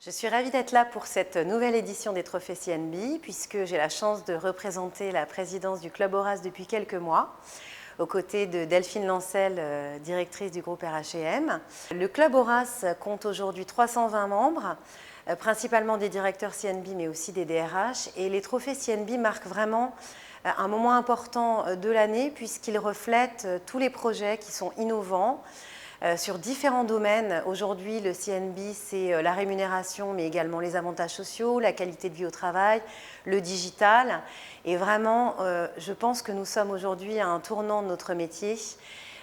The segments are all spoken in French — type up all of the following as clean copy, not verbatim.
Je suis ravie d'être là pour cette nouvelle édition des Trophées CNB, puisque j'ai la chance de représenter la présidence du Club Horace depuis quelques mois, aux côtés de Delphine Lancel, directrice du groupe RH&M. Le Club Horace compte aujourd'hui 320 membres, principalement des directeurs CNB, mais aussi des DRH. Et les Trophées CNB marquent vraiment un moment important de l'année, puisqu'ils reflètent tous les projets qui sont innovants, sur différents domaines. Aujourd'hui, le CNB, c'est la rémunération, mais également les avantages sociaux, la qualité de vie au travail, le digital. Et vraiment, je pense que nous sommes aujourd'hui à un tournant de notre métier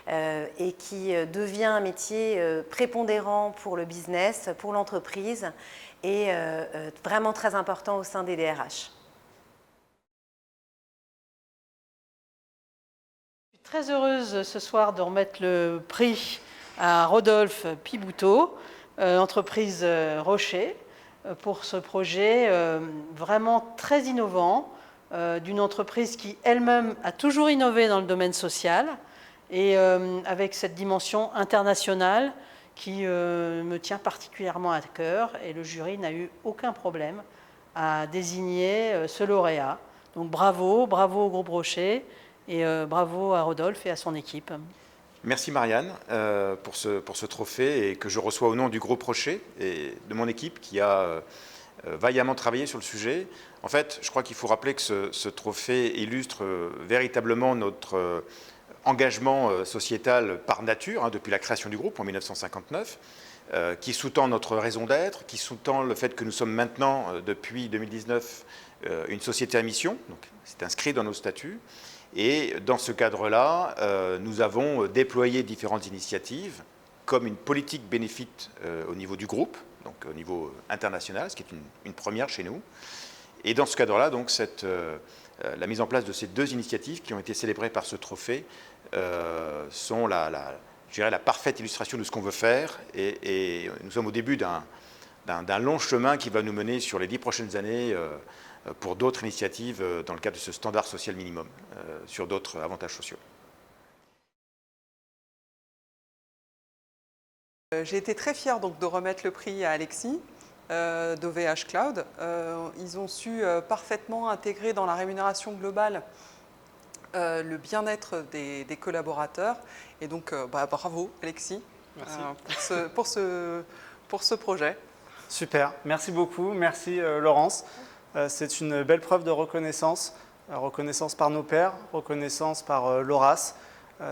et qui devient un métier prépondérant pour le business, pour l'entreprise et vraiment très important au sein des DRH. Je suis très heureuse ce soir de remettre le prix à Rodolphe Piboutot, entreprise Rocher, pour ce projet vraiment très innovant, d'une entreprise qui elle-même a toujours innové dans le domaine social et avec cette dimension internationale qui me tient particulièrement à cœur, et le jury n'a eu aucun problème à désigner ce lauréat. Donc bravo, bravo au groupe Rocher et bravo à Rodolphe et à son équipe. Merci Marianne pour ce trophée et que je reçois au nom du groupe Rocher et de mon équipe qui a vaillamment travaillé sur le sujet. En fait, je crois qu'il faut rappeler que ce trophée illustre véritablement notre engagement sociétal par nature, depuis la création du groupe en 1959, qui sous-tend notre raison d'être, qui sous-tend le fait que nous sommes maintenant, depuis 2019, une société à mission, donc c'est inscrit dans nos statuts. Et dans ce cadre-là, nous avons déployé différentes initiatives, comme une politique bénéfice au niveau du groupe, donc au niveau international, ce qui est une première chez nous. Et dans ce cadre-là, donc, la mise en place de ces deux initiatives qui ont été célébrées par ce trophée sont je dirais, la parfaite illustration de ce qu'on veut faire. Et nous sommes au début d'un long chemin qui va nous mener sur les 10 prochaines années pour d'autres initiatives dans le cadre de ce standard social minimum, sur d'autres avantages sociaux. J'ai été très fière donc, de remettre le prix à Alexis d'OVH Cloud. Ils ont su parfaitement intégrer dans la rémunération globale le bien-être des collaborateurs. Et donc, bravo Alexis pour ce projet. Super, merci beaucoup, merci Laurence. C'est une belle preuve de reconnaissance, reconnaissance par nos pairs, reconnaissance par l'Horace.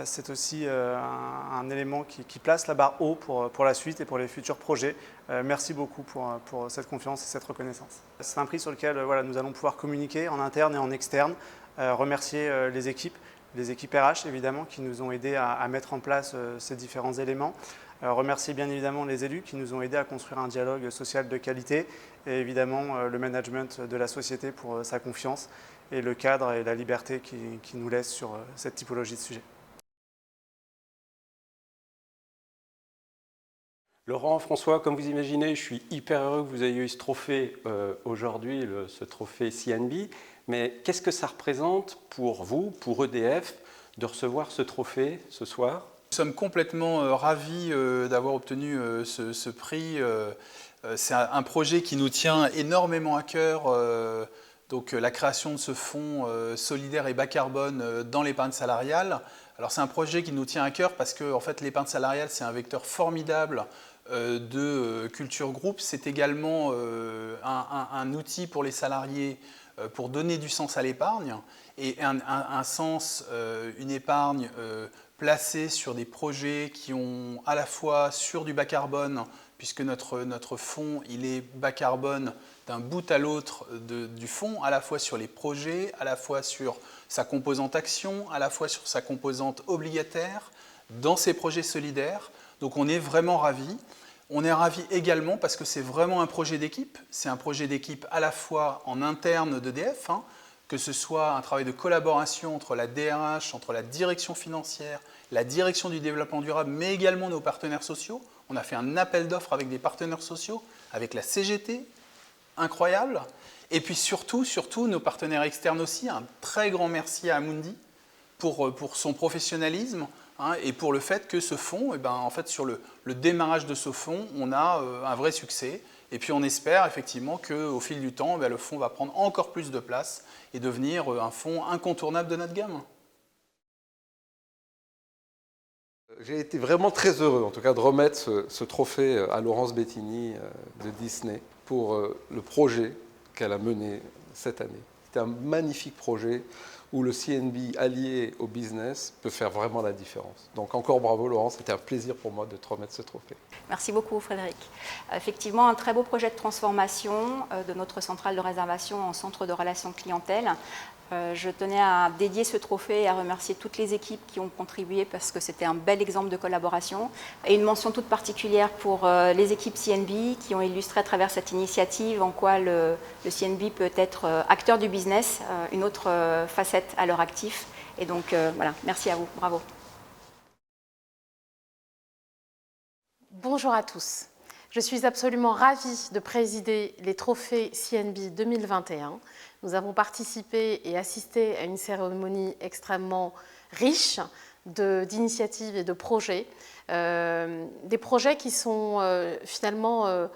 C'est aussi un élément qui place la barre haut pour la suite et pour les futurs projets. Merci beaucoup pour cette confiance et cette reconnaissance. C'est un prix sur lequel nous allons pouvoir communiquer en interne et en externe, remercier les équipes RH évidemment qui nous ont aidés à mettre en place ces différents éléments. Remercier bien évidemment les élus qui nous ont aidés à construire un dialogue social de qualité et évidemment le management de la société pour sa confiance et le cadre et la liberté qui nous laisse sur cette typologie de sujet. Laurent, François, comme vous imaginez, je suis hyper heureux que vous ayez eu ce trophée aujourd'hui, ce trophée CNB. Mais qu'est-ce que ça représente pour vous, pour EDF, de recevoir ce trophée ce soir ? Nous sommes complètement ravis d'avoir obtenu ce prix. C'est un projet qui nous tient énormément à cœur. Donc la création de ce fonds solidaire et bas carbone dans l'épargne salariale. Alors c'est un projet qui nous tient à cœur parce que en fait, l'épargne salariale, c'est un vecteur formidable de Culture Group. C'est également un outil pour les salariés pour donner du sens à l'épargne et un sens, une épargne placée sur des projets qui ont à la fois sur du bas carbone, puisque notre fonds il est bas carbone d'un bout à l'autre du fonds, à la fois sur les projets, à la fois sur sa composante action, à la fois sur sa composante obligataire, dans ces projets solidaires. Donc on est vraiment ravis. On est ravis également parce que c'est vraiment un projet d'équipe. C'est un projet d'équipe à la fois en interne d'EDF, que ce soit un travail de collaboration entre la DRH, entre la direction financière, la direction du développement durable, mais également nos partenaires sociaux. On a fait un appel d'offres avec des partenaires sociaux, avec la CGT, incroyable. Et puis surtout, nos partenaires externes aussi. Un très grand merci à Amundi pour son professionnalisme et pour le fait que ce fonds, en fait, sur le démarrage de ce fonds, on a un vrai succès. Et puis on espère effectivement qu'au fil du temps, le fonds va prendre encore plus de place et devenir un fonds incontournable de notre gamme. J'ai été vraiment très heureux, en tout cas, de remettre ce trophée à Laurence Bettini de Disney pour le projet qu'elle a mené cette année. C'était un magnifique projet où le CNB allié au business peut faire vraiment la différence. Donc encore bravo Laurence, c'était un plaisir pour moi de te remettre ce trophée. Merci beaucoup Frédéric. Effectivement, un très beau projet de transformation de notre centrale de réservation en centre de relations clientèle. Je tenais à dédier ce trophée et à remercier toutes les équipes qui ont contribué parce que c'était un bel exemple de collaboration. Et une mention toute particulière pour les équipes CNB qui ont illustré à travers cette initiative en quoi le CNB peut être acteur du business, une autre facette à leur actif. Et donc voilà, merci à vous, bravo. Bonjour à tous. Je suis absolument ravie de présider les trophées CNB 2021. Nous avons participé et assisté à une cérémonie extrêmement riche d'initiatives et de projets. Des projets qui sont finalement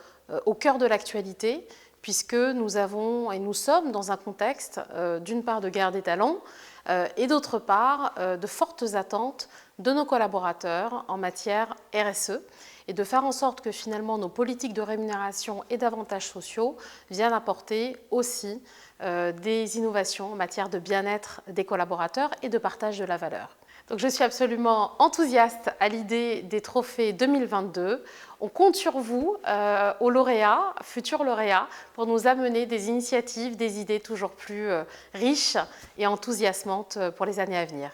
au cœur de l'actualité, puisque nous avons et nous sommes dans un contexte d'une part de guerre des talents et d'autre part de fortes attentes de nos collaborateurs en matière RSE, et de faire en sorte que finalement nos politiques de rémunération et d'avantages sociaux viennent apporter aussi des innovations en matière de bien-être des collaborateurs et de partage de la valeur. Donc je suis absolument enthousiaste à l'idée des trophées 2022. On compte sur vous, aux lauréats, futurs lauréats, pour nous amener des initiatives, des idées toujours plus riches et enthousiasmantes pour les années à venir.